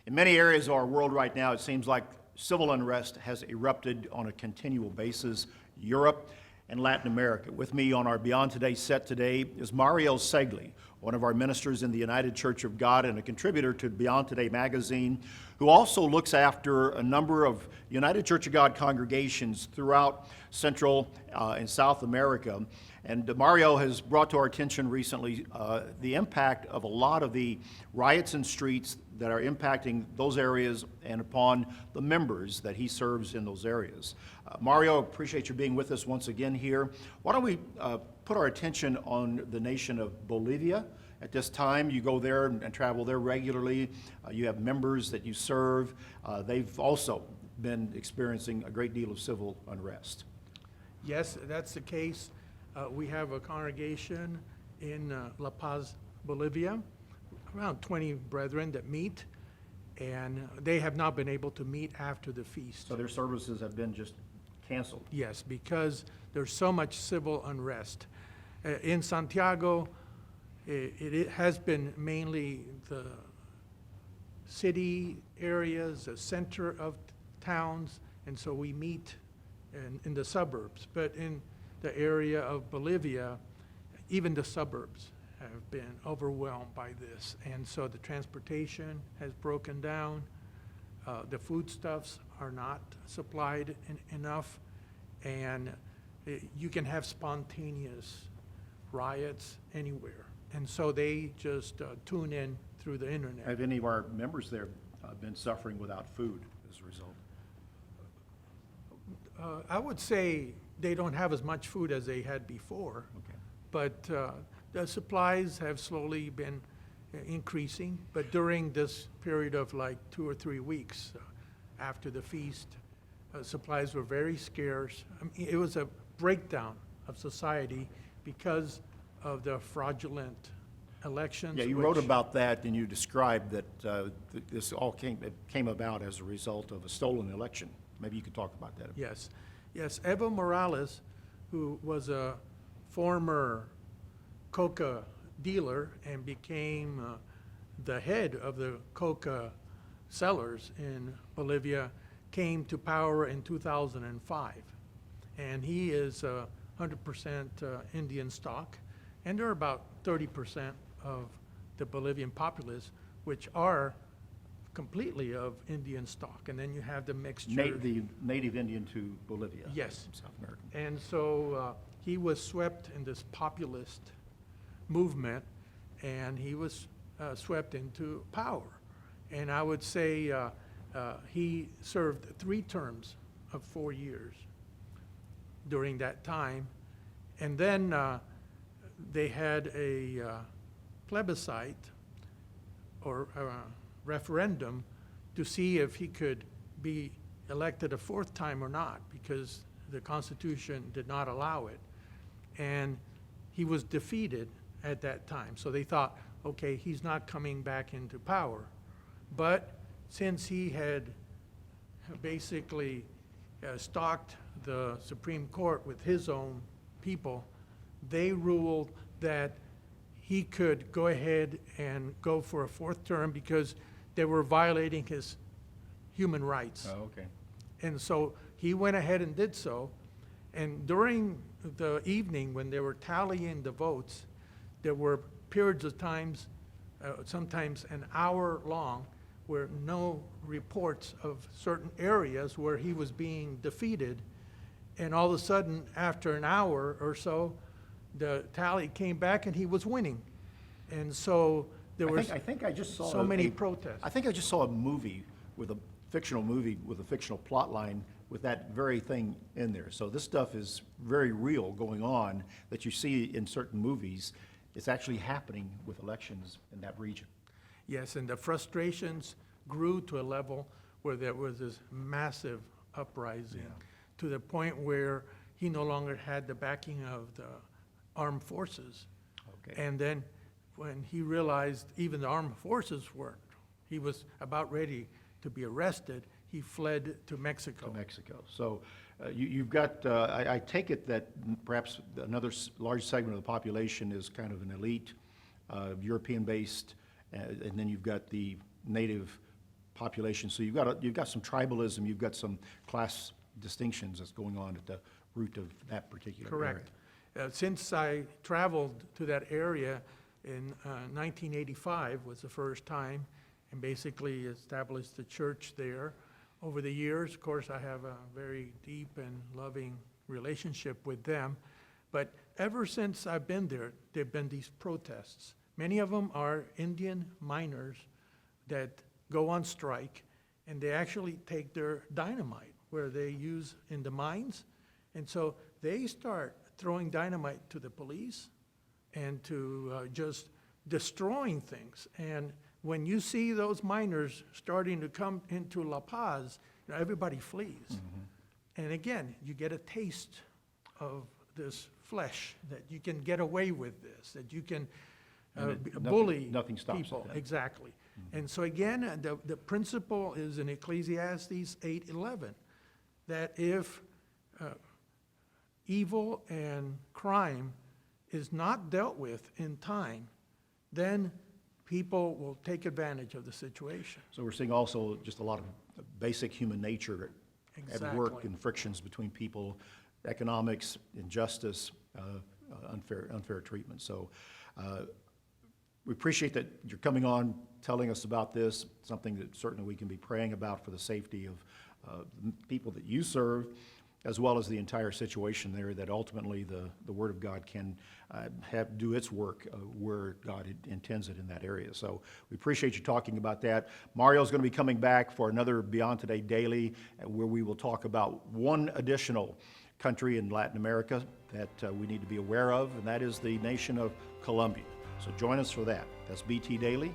In many areas of our world right now, it seems like civil unrest has erupted on a continual basis. Europe and Latin America. With me on our Beyond Today set today is Mario Seiglie, one of our ministers in the United Church of God and a contributor to Beyond Today magazine, who also looks after a number of United Church of God congregations throughout Central and South America. And Mario has brought to our attention recently the impact of a lot of the riots in streets that are impacting those areas and upon the members that he serves in those areas. Mario, appreciate you being with us once again here. Why don't we put our attention on the nation of Bolivia at this time? You go there and travel there regularly. You have members that you serve. They've also been experiencing a great deal of civil unrest. Yes, that's the case. We have a congregation in La Paz, Bolivia, around 20 brethren that meet, and they have not been able to meet after the feast. So their services have been just canceled? Yes, because there's so much civil unrest. In Santiago, it has been mainly the city areas, the center of towns, and so we meet in the suburbs. But in the area of Bolivia, even the suburbs have been overwhelmed by this. And so the transportation has broken down. The foodstuffs are not supplied enough. And you can have spontaneous riots anywhere. And so they just tune in through the internet. Have any of our members there been suffering without food as a result? I would say they don't have as much food as they had before, Okay. but the supplies have slowly been increasing. But during this period of like 2 or 3 weeks after the feast, supplies were very scarce. I mean, it was a breakdown of society because of the fraudulent elections. Yeah, you wrote about that and you described that this all came about as a result of a stolen election. Maybe you could talk about that. Yes. Yes, Evo Morales, who was a former coca dealer and became the head of the coca sellers in Bolivia, came to power in 2005. And he is 100% Indian stock, and there are about 30% of the Bolivian populace which are completely of Indian stock, and then you have the mixture. The native Indian to Bolivia. Yes. South American. And so he was swept in this populist movement, and he was swept into power. And I would say he served 3 terms of 4 years during that time. And then they had a plebiscite or referendum to see if he could be elected a 4th time or not, because the Constitution did not allow it. And he was defeated at that time. So they thought, okay, he's not coming back into power. But since he had basically stalked the Supreme Court with his own people, they ruled that he could go ahead and go for a 4th term because they were violating his human rights. Oh, okay. And so he went ahead and did so. And during the evening when they were tallying the votes, there were periods of times, sometimes an hour long, where no reports of certain areas where he was being defeated. And all of a sudden, after an hour or so, the tally came back and he was winning. And so there was I think I just saw so many protests. I think I just saw a movie with a fictional plot line with that very thing in there. So this stuff is very real going on that you see in certain movies. It's actually happening with elections in that region. Yes, and the frustrations grew to a level where there was this massive uprising, to the point where he no longer had the backing of the armed forces. Okay. And then when he realized even the armed forces weren't, he was about ready to be arrested, he fled to Mexico. So you've got, I take it that perhaps another large segment of the population is kind of an elite, European-based, and then you've got the native population. So you've got some tribalism, you've got some class distinctions that's going on at the root of that particular area. Correct. Since I traveled to that area in 1985 was the first time, and basically established the church there. Over the years, of course, I have a very deep and loving relationship with them. But ever since I've been there, there have been these protests. Many of them are Indian miners that go on strike, and they actually take their dynamite where they use in the mines. And so they start throwing dynamite to the police and to just destroying things. And when you see those miners starting to come into La Paz, everybody flees. Mm-hmm. And again, you get a taste of this flesh, that you can get away with this, that you can bully nothing stops people. it. Exactly. Mm-hmm. And so again, the principle is in Ecclesiastes 8:11, that if evil and crime is not dealt with in time, then people will take advantage of the situation. So we're seeing also just a lot of basic human nature at work, and frictions between people, economics, injustice, unfair treatment. So we appreciate that you're coming on, telling us about this, something that certainly we can be praying about for the safety of the people that you serve, as well as the entire situation there, that ultimately the Word of God can do its work where God intends it in that area. So we appreciate you talking about that. Mario's going to be coming back for another Beyond Today Daily, where we will talk about one additional country in Latin America that we need to be aware of, and that is the nation of Colombia. So join us for that. That's BT Daily.